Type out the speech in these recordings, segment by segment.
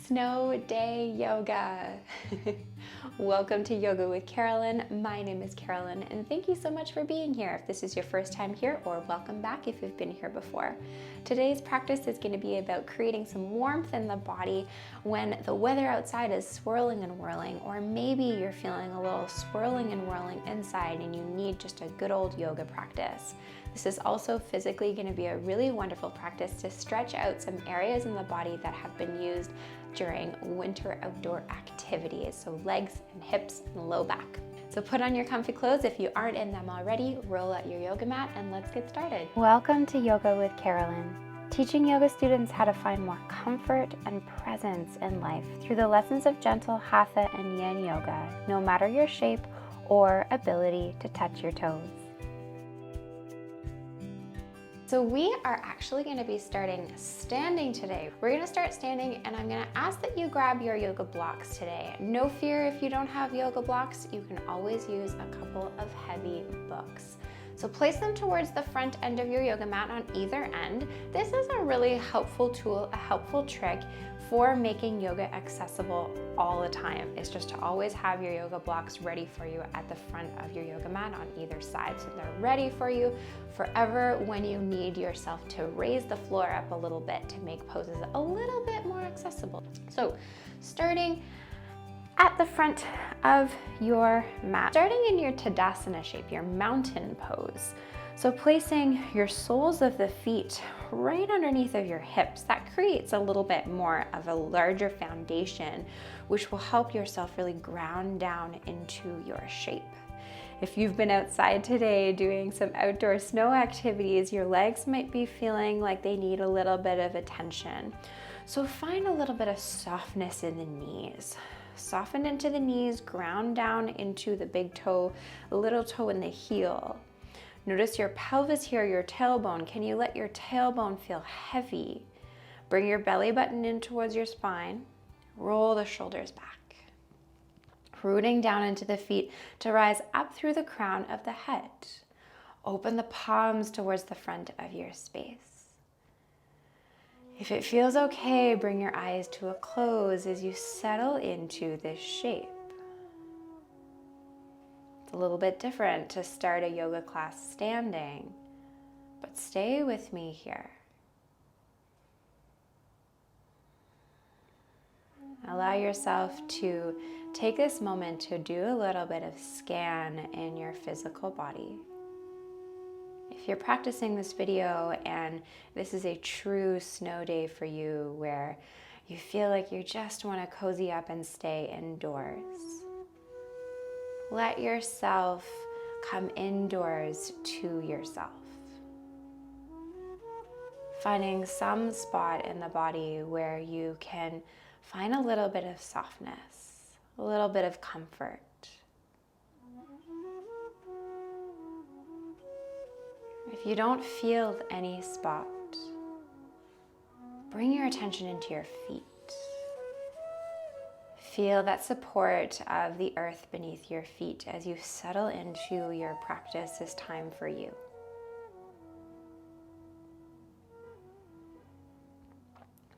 Snow Day Yoga. Welcome to Yoga with Carolyn. My name is Carolyn, and thank you so much for being here. If this is your first time here, or welcome back if you've been here before. Today's practice is going to be about creating some warmth in the body when the weather outside is swirling and whirling, or maybe you're feeling a little swirling and whirling inside and you need just a good old yoga practice. This is also physically going to be a really wonderful practice to stretch out some areas in the body that have been used during winter outdoor activities, so legs and hips and low back. So put on your comfy clothes if you aren't in them already, roll out your yoga mat, and let's get started. Welcome to Yoga with Carolyn, teaching yoga students how to find more comfort and presence in life through the lessons of gentle hatha and yin yoga, no matter your shape or ability to touch your toes. So we are actually going to be starting standing today. We're going to start standing, and I'm going to ask that you grab your yoga blocks today. No fear if you don't have yoga blocks, you can always use a couple of heavy books. So place them towards the front end of your yoga mat on either end. This is a really helpful tool, a helpful trick for making yoga accessible all the time. It's just to always have your yoga blocks ready for you at the front of your yoga mat on either side, so they're ready for you forever when you need yourself to raise the floor up a little bit to make poses a little bit more accessible. So starting at the front of your mat, starting in your Tadasana shape, your mountain pose. So placing your soles of the feet right underneath of your hips, that creates a little bit more of a larger foundation, which will help yourself really ground down into your shape. If you've been outside today doing some outdoor snow activities, your legs might be feeling like they need a little bit of attention. So find a little bit of softness in the knees. Soften into the knees, ground down into the big toe, little toe in the heel. Notice your pelvis here, your tailbone. Can you let your tailbone feel heavy? Bring your belly button in towards your spine. Roll the shoulders back. Rooting down into the feet to rise up through the crown of the head. Open the palms towards the front of your space. If it feels okay, bring your eyes to a close as you settle into this shape. It's a little bit different to start a yoga class standing, but stay with me here. Allow yourself to take this moment to do a little bit of scan in your physical body. If you're practicing this video and this is a true snow day for you where you feel like you just want to cozy up and stay indoors, let yourself come indoors to yourself. Finding some spot in the body where you can find a little bit of softness, a little bit of comfort. If you don't feel any spot, bring your attention into your feet. Feel that support of the earth beneath your feet as you settle into your practice this time for you.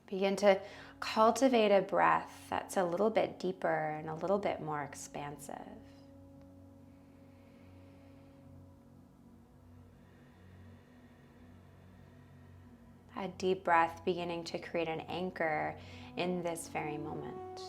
Begin to cultivate a breath that's a little bit deeper and a little bit more expansive. A deep breath beginning to create an anchor in this very moment.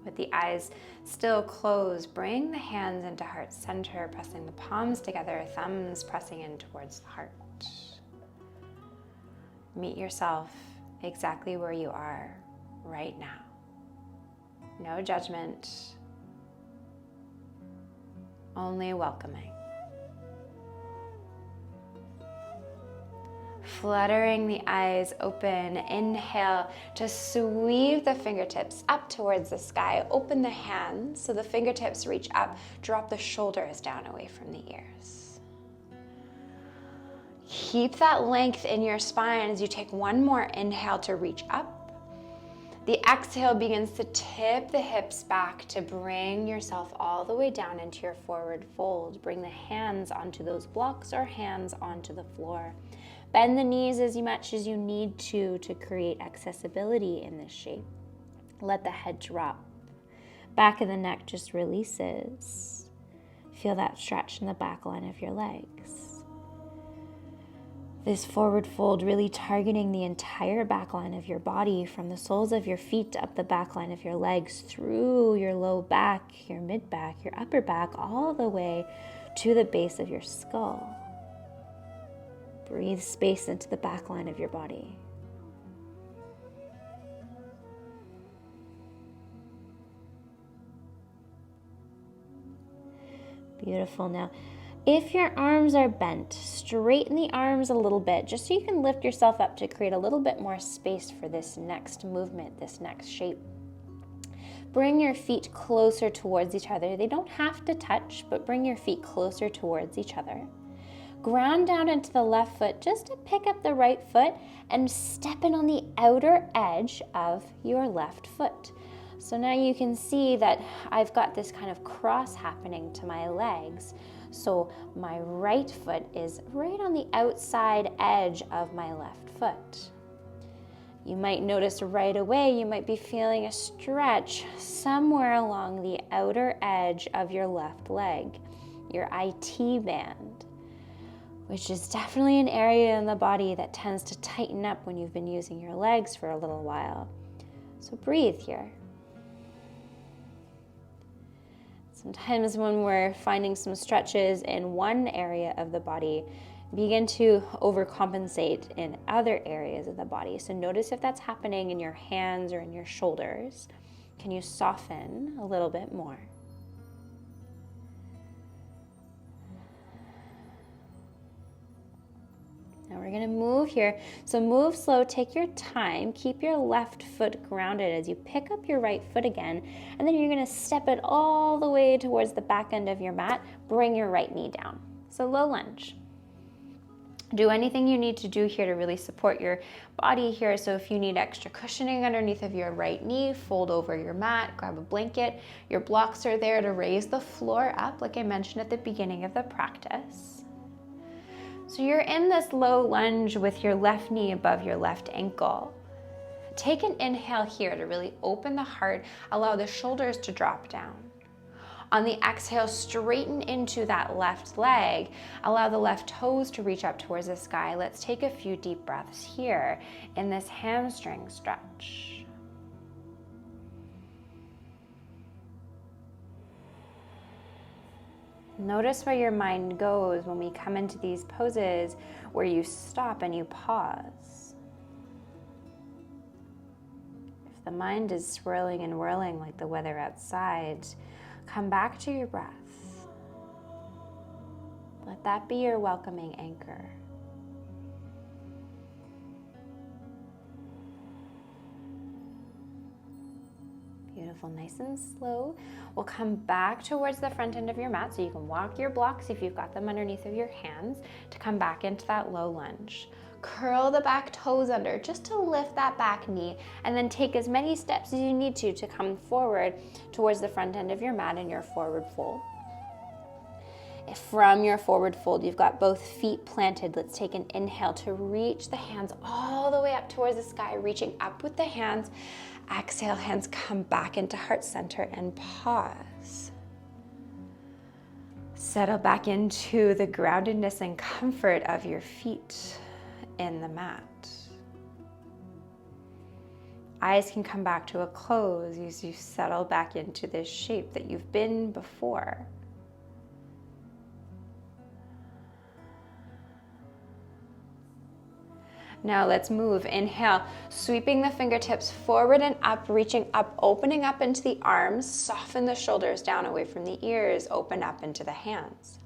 With the eyes still closed, bring the hands into heart center, pressing the palms together, thumbs pressing in towards the heart. Meet yourself exactly where you are right now. No judgment, only welcoming. Fluttering the eyes open, inhale, just sweep the fingertips up towards the sky. Open the hands so the fingertips reach up. Drop the shoulders down away from the ears. Keep that length in your spine as you take one more inhale to reach up. The exhale begins to tip the hips back to bring yourself all the way down into your forward fold. Bring the hands onto those blocks or hands onto the floor. Bend the knees as much as you need to create accessibility in this shape. Let the head drop. Back of the neck just releases. Feel that stretch in the back line of your legs. This forward fold really targeting the entire back line of your body, from the soles of your feet up the back line of your legs, through your low back, your mid back, your upper back, all the way to the base of your skull. Breathe space into the back line of your body. Beautiful. Now, if your arms are bent, straighten the arms a little bit, just so you can lift yourself up to create a little bit more space for this next movement, this next shape. Bring your feet closer towards each other. They don't have to touch, but bring your feet closer towards each other. Ground down into the left foot just to pick up the right foot and step in on the outer edge of your left foot. So now you can see that I've got this kind of cross happening to my legs. So my right foot is right on the outside edge of my left foot. You might notice right away, you might be feeling a stretch somewhere along the outer edge of your left leg, your IT band, which is definitely an area in the body that tends to tighten up when you've been using your legs for a little while. So breathe here. Sometimes when we're finding some stretches in one area of the body, begin to overcompensate in other areas of the body. So notice if that's happening in your hands or in your shoulders. Can you soften a little bit more? Now we're gonna move here. So move slow, take your time, keep your left foot grounded as you pick up your right foot again, and then you're gonna step it all the way towards the back end of your mat, bring your right knee down. So low lunge. Do anything you need to do here to really support your body here. So if you need extra cushioning underneath of your right knee, fold over your mat, grab a blanket. Your blocks are there to raise the floor up, like I mentioned at the beginning of the practice. So you're in this low lunge with your left knee above your left ankle. Take an inhale here to really open the heart, allow the shoulders to drop down. On the exhale, straighten into that left leg, allow the left toes to reach up towards the sky. Let's take a few deep breaths here in this hamstring stretch. Notice where your mind goes when we come into these poses where you stop and you pause. If the mind is swirling and whirling like the weather outside, come back to your breath. Let that be your welcoming anchor. Beautiful, nice and slow. We'll come back towards the front end of your mat so you can walk your blocks if you've got them underneath of your hands to come back into that low lunge. Curl the back toes under just to lift that back knee, and then take as many steps as you need to come forward towards the front end of your mat in your forward fold. If from your forward fold you've got both feet planted, let's take an inhale to reach the hands all the way up towards the sky, reaching up with the hands. Exhale, hands come back into heart center and pause. Settle back into the groundedness and comfort of your feet in the mat. Eyes can come back to a close as you settle back into this shape that you've been before. Now let's move. Inhale, sweeping the fingertips forward and up, reaching up, opening up into the arms, soften the shoulders down away from the ears, open up into the hands.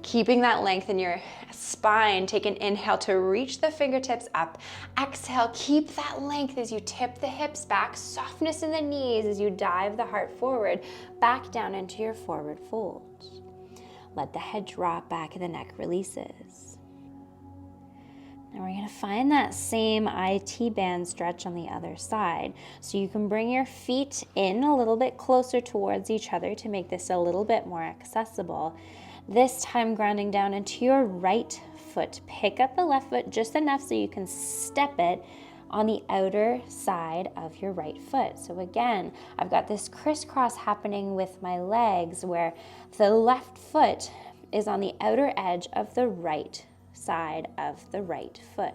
Keeping that length in your spine, take an inhale to reach the fingertips up. Exhale, keep that length as you tip the hips back, softness in the knees as you dive the heart forward, back down into your forward fold. Let the head drop, back of the neck releases. And we're going to find that same IT band stretch on the other side. So you can bring your feet in a little bit closer towards each other to make this a little bit more accessible. This time grounding down into your right foot. Pick up the left foot just enough so you can step it on the outer side of your right foot. So again, I've got this crisscross happening with my legs where the left foot is on the outer edge of the right side of the right foot.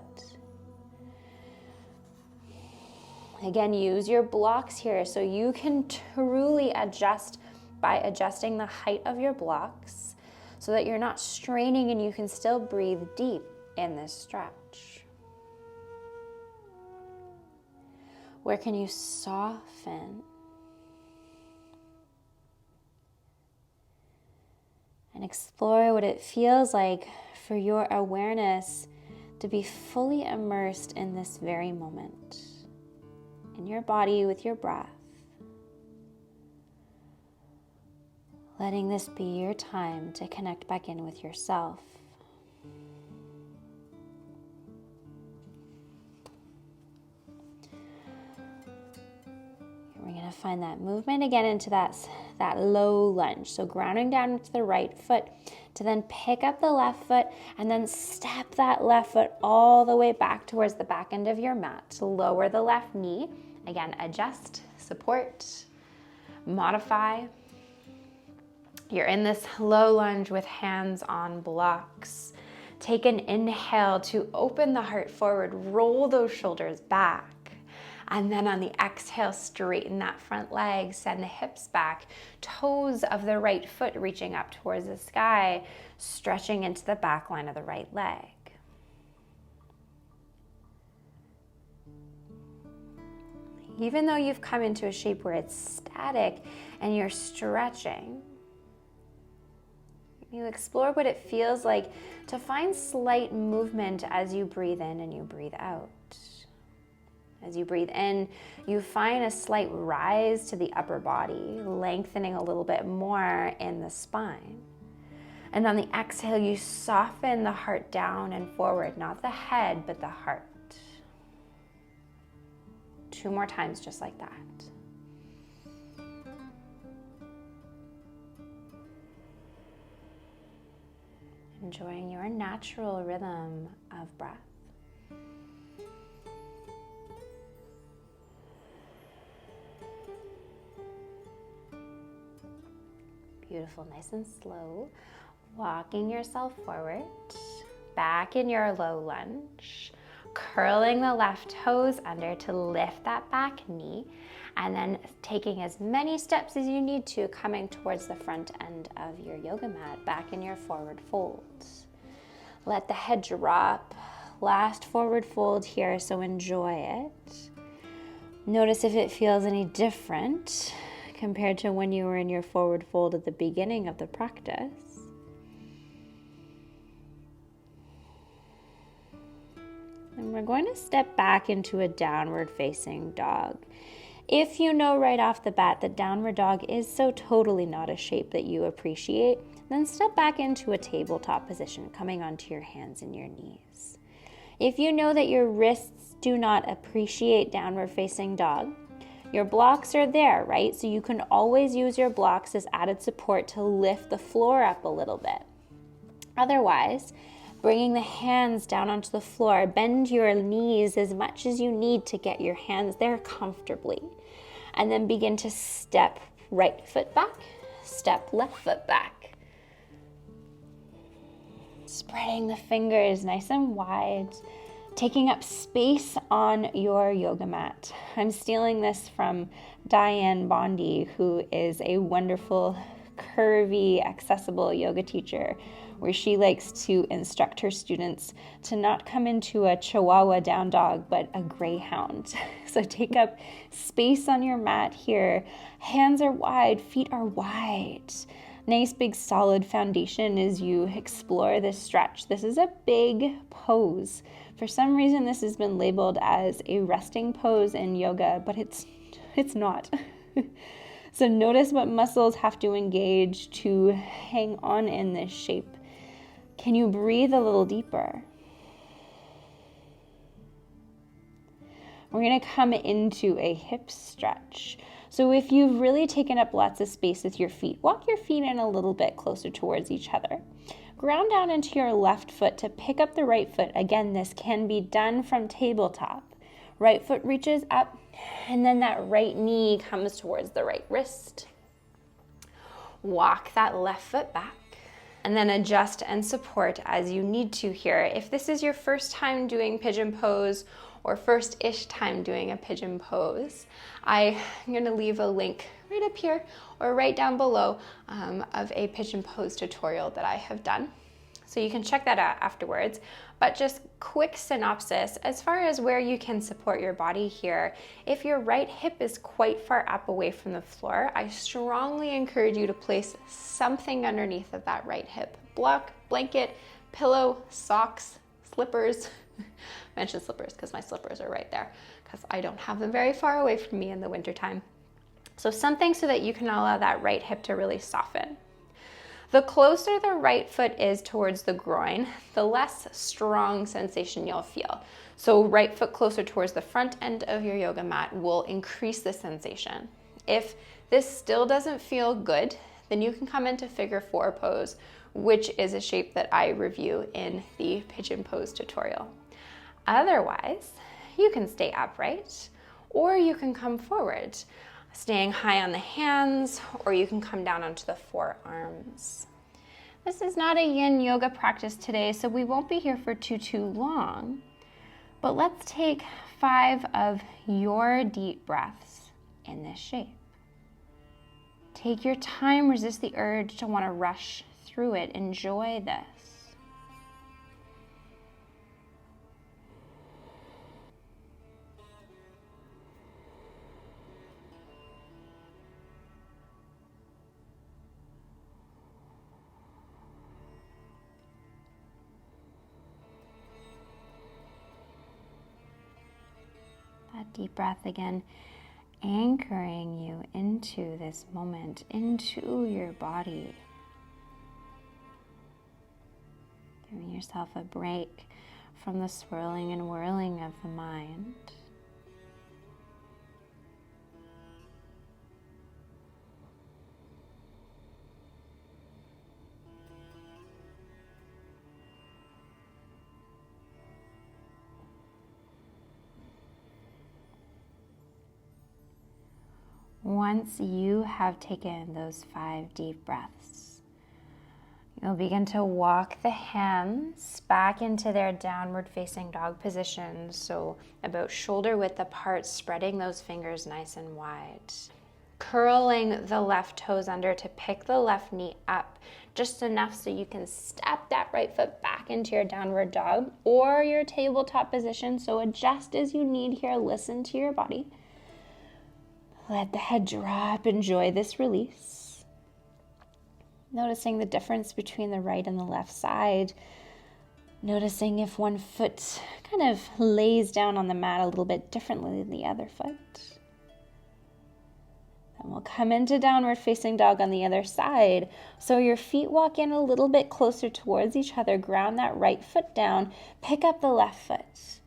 Again, use your blocks here so you can truly adjust by adjusting the height of your blocks so that you're not straining and you can still breathe deep in this stretch. Where can you soften and explore what it feels like for your awareness to be fully immersed in this very moment, in your body with your breath. Letting this be your time to connect back in with yourself. We're going to find that movement again into that low lunge. So grounding down into the right foot to then pick up the left foot and then step that left foot all the way back towards the back end of your mat to lower the left knee. Again, adjust, support, modify. You're in this low lunge with hands on blocks. Take an inhale to open the heart forward, roll those shoulders back. And then on the exhale, straighten that front leg, send the hips back, toes of the right foot reaching up towards the sky, stretching into the back line of the right leg. Even though you've come into a shape where it's static and you're stretching, you explore what it feels like to find slight movement as you breathe in and you breathe out. As you breathe in, you find a slight rise to the upper body, lengthening a little bit more in the spine. And on the exhale, you soften the heart down and forward, not the head, but the heart. 2 more times just like that. Enjoying your natural rhythm of breath. Beautiful, nice and slow. Walking yourself forward, back in your low lunge, curling the left toes under to lift that back knee, and then taking as many steps as you need to, coming towards the front end of your yoga mat, back in your forward fold. Let the head drop, last forward fold here, so enjoy it. Notice if it feels any different compared to when you were in your forward fold at the beginning of the practice. And we're going to step back into a downward facing dog. If you know right off the bat that downward dog is so totally not a shape that you appreciate, then step back into a tabletop position, coming onto your hands and your knees. If you know that your wrists do not appreciate downward facing dog, your blocks are there, right? So you can always use your blocks as added support to lift the floor up a little bit. Otherwise, bringing the hands down onto the floor, bend your knees as much as you need to get your hands there comfortably. And then begin to step right foot back, step left foot back. Spreading the fingers nice and wide, taking up space on your yoga mat. I'm stealing this from Diane Bondi, who is a wonderful, curvy, accessible yoga teacher, where she likes to instruct her students to not come into a Chihuahua down dog, but a greyhound. So take up space on your mat here. Hands are wide, feet are wide. Nice big solid foundation as you explore this stretch. This is a big pose. For some reason, this has been labeled as a resting pose in yoga, but it's not. So notice what muscles have to engage to hang on in this shape. Can you breathe a little deeper? We're gonna come into a hip stretch. So if you've really taken up lots of space with your feet, walk your feet in a little bit closer towards each other. Ground down into your left foot to pick up the right foot. Again, this can be done from tabletop. Right foot reaches up, and then that right knee comes towards the right wrist. Walk that left foot back, and then adjust and support as you need to here. If this is your first time doing pigeon pose, or first-ish time doing a pigeon pose, I'm gonna leave a link right up here or right down below of a pigeon pose tutorial that I have done. So you can check that out afterwards. But just quick synopsis, as far as where you can support your body here, if your right hip is quite far up away from the floor, I strongly encourage you to place something underneath of that right hip. Block, blanket, pillow, socks, slippers. Mention slippers because my slippers are right there because I don't have them very far away from me in the wintertime. So something so that you can allow that right hip to really soften. The closer the right foot is towards the groin, the less strong sensation you'll feel. So right foot closer towards the front end of your yoga mat will increase the sensation. If this still doesn't feel good, then you can come into figure 4 pose, which is a shape that I review in the pigeon pose tutorial. Otherwise, you can stay upright or you can come forward, staying high on the hands, or you can come down onto the forearms. This is not a yin yoga practice today, so we won't be here for too long, but let's take 5 of your deep breaths in this shape. Take your time, resist the urge to want to rush through it. Enjoy this. That deep breath again, anchoring you into this moment, into your body. Giving yourself a break from the swirling and whirling of the mind. Once you have taken those 5 deep breaths, you'll begin to walk the hands back into their downward facing dog position. So about shoulder width apart, spreading those fingers nice and wide. Curling the left toes under to pick the left knee up just enough so you can step that right foot back into your downward dog or your tabletop position. So adjust as you need here, listen to your body. Let the head drop, enjoy this release. Noticing the difference between the right and the left side. Noticing if one foot kind of lays down on the mat a little bit differently than the other foot. Then we'll come into downward facing dog on the other side. So your feet walk in a little bit closer towards each other. Ground that right foot down. Pick up the left foot.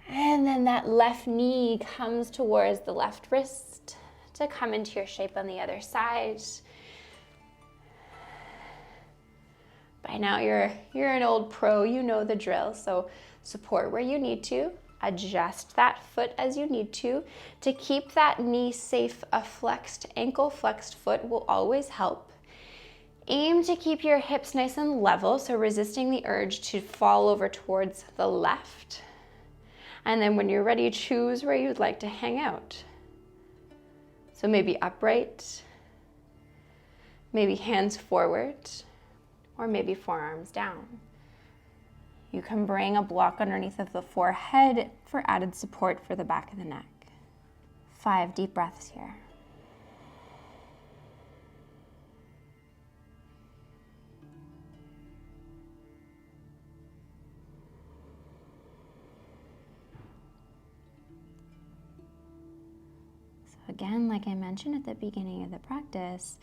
And then that left knee comes towards the left wrist to come into your shape on the other side. By now you're an old pro, you know the drill, so support where you need to, adjust that foot as you need to keep that knee safe. A flexed ankle, flexed foot will always help. Aim to keep your hips nice and level, so resisting the urge to fall over towards the left. And then when you're ready, choose where you'd like to hang out. So maybe upright, maybe hands forward, or maybe forearms down. You can bring a block underneath of the forehead for added support for the back of the neck. 5 deep breaths here. Again, like I mentioned at the beginning of the practice,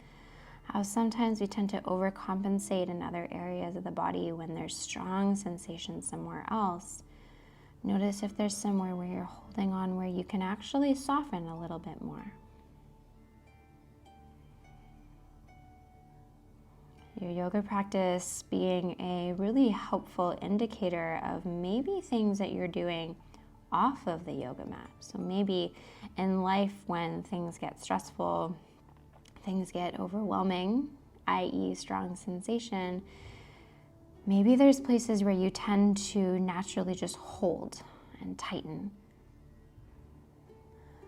how sometimes we tend to overcompensate in other areas of the body when there's strong sensation somewhere else. Notice if there's somewhere where you're holding on where you can actually soften a little bit more. Your yoga practice being a really helpful indicator of maybe things that you're doing off of the yoga mat. So maybe in life when things get stressful, things get overwhelming, i.e. strong sensation, maybe there's places where you tend to naturally just hold and tighten.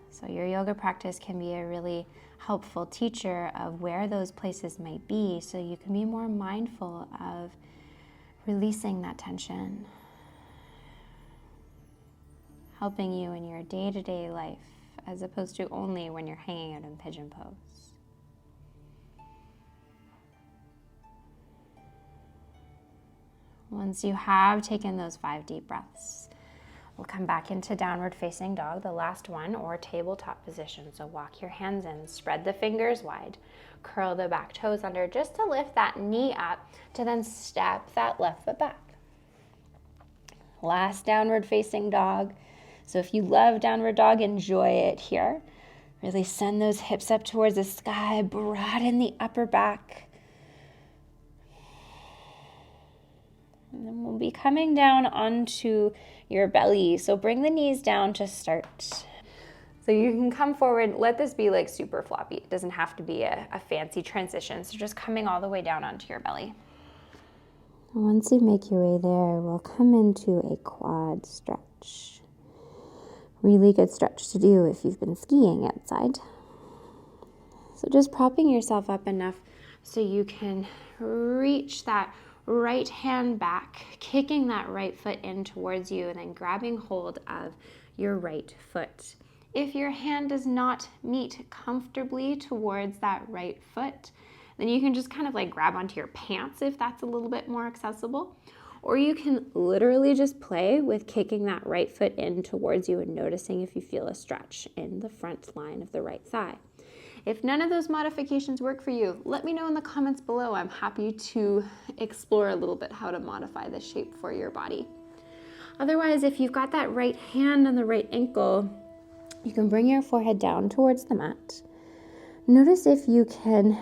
So your yoga practice can be a really helpful teacher of where those places might be, so you can be more mindful of releasing that tension, helping you in your day-to-day life, as opposed to only when you're hanging out in pigeon pose. Once you have taken those 5 deep breaths, we'll come back into downward facing dog, the last one, or tabletop position. So walk your hands in, spread the fingers wide, curl the back toes under just to lift that knee up to then step that left foot back. Last downward facing dog. So if you love downward dog, enjoy it here. Really send those hips up towards the sky, broaden the upper back. And then we'll be coming down onto your belly. So bring the knees down to start. So you can come forward, let this be like super floppy. It doesn't have to be a fancy transition. So just coming all the way down onto your belly. Once you make your way there, we'll come into a quad stretch. Really good stretch to do if you've been skiing outside. So just propping yourself up enough so you can reach that right hand back, kicking that right foot in towards you, and then grabbing hold of your right foot. If your hand does not meet comfortably towards that right foot, then you can just kind of like grab onto your pants if that's a little bit more accessible. Or you can literally just play with kicking that right foot in towards you and noticing if you feel a stretch in the front line of the right thigh. If none of those modifications work for you, let me know in the comments below. I'm happy to explore a little bit how to modify the shape for your body. Otherwise, if you've got that right hand on the right ankle, you can bring your forehead down towards the mat. Notice if you can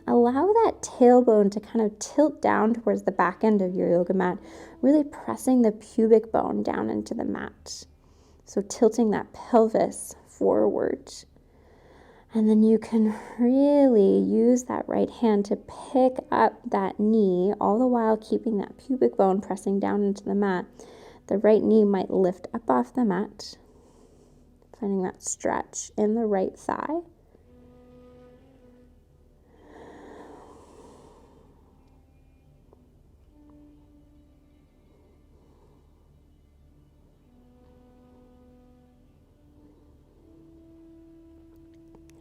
allow that tailbone to kind of tilt down towards the back end of your yoga mat, really pressing the pubic bone down into the mat. So tilting that pelvis forward. And then you can really use that right hand to pick up that knee, all the while keeping that pubic bone pressing down into the mat. The right knee might lift up off the mat, finding that stretch in the right thigh.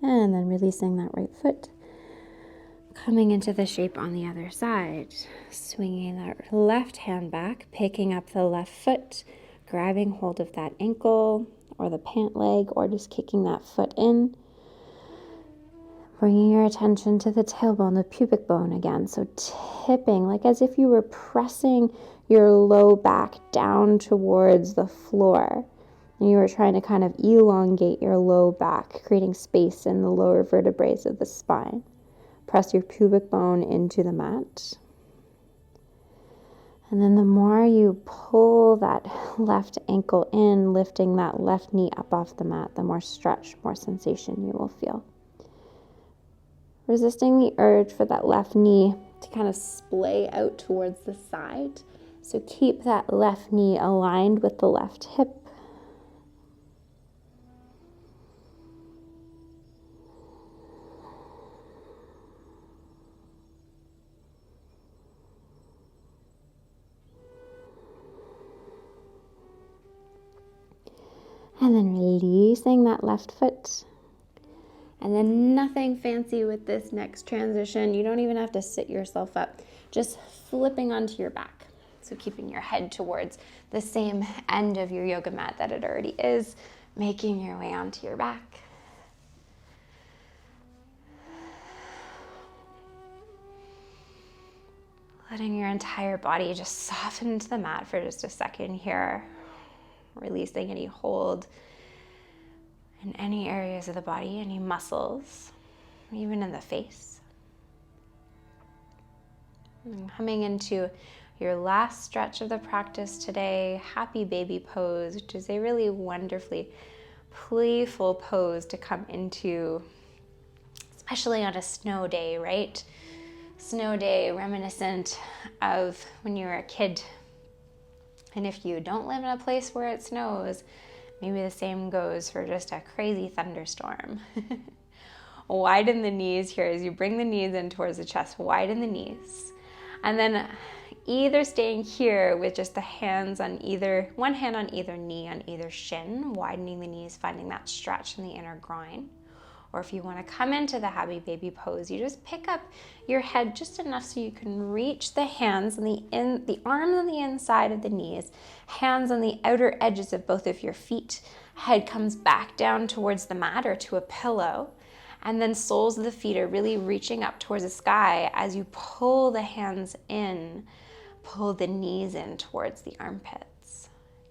And then releasing that right foot, coming into the shape on the other side, swinging that left hand back, picking up the left foot, grabbing hold of that ankle or the pant leg, or just kicking that foot in, bringing your attention to the tailbone, the pubic bone again. So tipping, like as if you were pressing your low back down towards the floor. And you were trying to kind of elongate your low back, creating space in the lower vertebrae of the spine. Press your pubic bone into the mat. And then the more you pull that left ankle in, lifting that left knee up off the mat, the more stretch, more sensation you will feel. Resisting the urge for that left knee to kind of splay out towards the side. So keep that left knee aligned with the left hip. And then releasing that left foot. And then nothing fancy with this next transition. You don't even have to sit yourself up. Just flipping onto your back. So keeping your head towards the same end of your yoga mat that it already is. Making your way onto your back. Letting your entire body just soften into the mat for just a second here. releasing any hold in any areas of the body, any muscles, even in the face. And coming into your last stretch of the practice today, happy baby pose, which is a really wonderfully playful pose to come into, especially on a snow day, right? Snow day reminiscent of when you were a kid. And if you don't live in a place where it snows, maybe the same goes for just a crazy thunderstorm. Widen the knees here as you bring the knees in towards the chest, widen the knees. And then either staying here with just the hands on either, one hand on either knee, on either shin, widening the knees, finding that stretch in the inner groin. Or if you want to come into the happy baby pose, you just pick up your head just enough so you can reach the hands and the arms on the inside of the knees, hands on the outer edges of both of your feet. Head comes back down towards the mat or to a pillow. And then soles of the feet are really reaching up towards the sky as you pull the hands in, pull the knees in towards the armpits.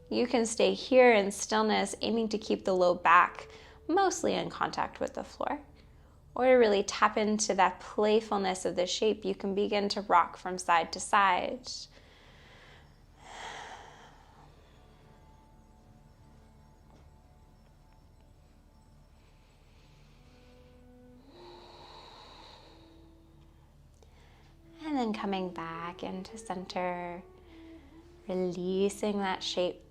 You can stay here in stillness, aiming to keep the low back mostly in contact with the floor. Or to really tap into that playfulness of the shape, you can begin to rock from side to side. And then coming back into center, releasing that shape.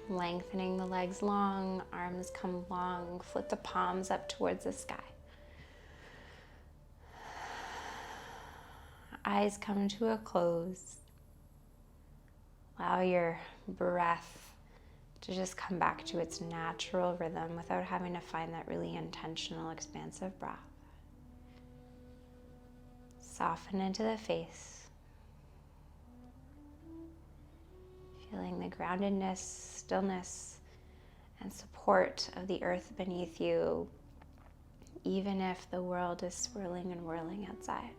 Lengthening the legs long, arms come long, flip the palms up towards the sky. Eyes come to a close. Allow your breath to just come back to its natural rhythm without having to find that really intentional, expansive breath. Soften into the face. Feeling the groundedness, stillness, and support of the earth beneath you, even if the world is swirling and whirling outside.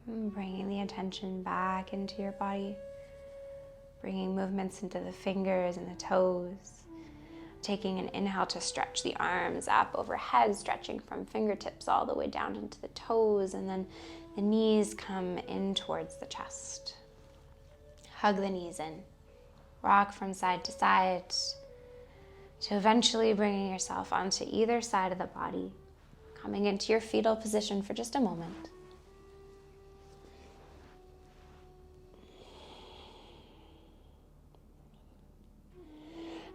Bringing the attention back into your body, bringing movements into the fingers and the toes, taking an inhale to stretch the arms up overhead, stretching from fingertips all the way down into the toes, and then the knees come in towards the chest. Hug the knees in, rock from side to side, to eventually bringing yourself onto either side of the body, coming into your fetal position for just a moment.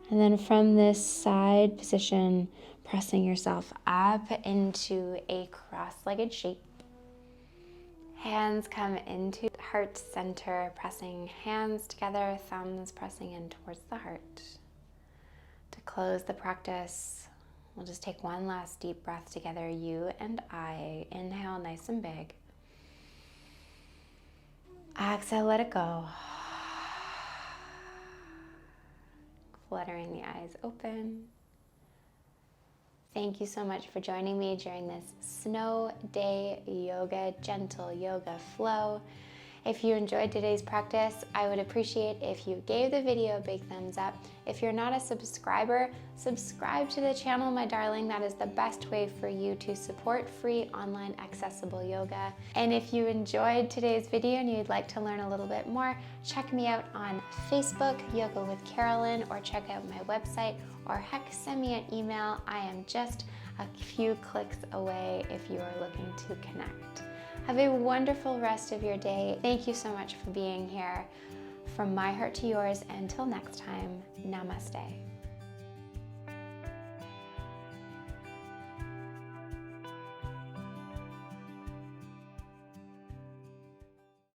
And then from this side position, pressing yourself up into a cross-legged shape. Hands come into heart center, pressing hands together, thumbs pressing in towards the heart. To close the practice, we'll just take one last deep breath together, you and I. Inhale nice and big. Exhale, let it go. Fluttering the eyes open. Thank you so much for joining me during this snow day yoga, gentle yoga flow. If you enjoyed today's practice, I would appreciate if you gave the video a big thumbs up. If you're not a subscriber, subscribe to the channel, my darling. That is the best way for you to support free online accessible yoga. And if you enjoyed today's video and you'd like to learn a little bit more, check me out on Facebook, Yoga with Carolynne, or check out my website, or heck, send me an email. I am just a few clicks away if you are looking to connect. Have a wonderful rest of your day. Thank you so much for being here. From my heart to yours, until next time, namaste.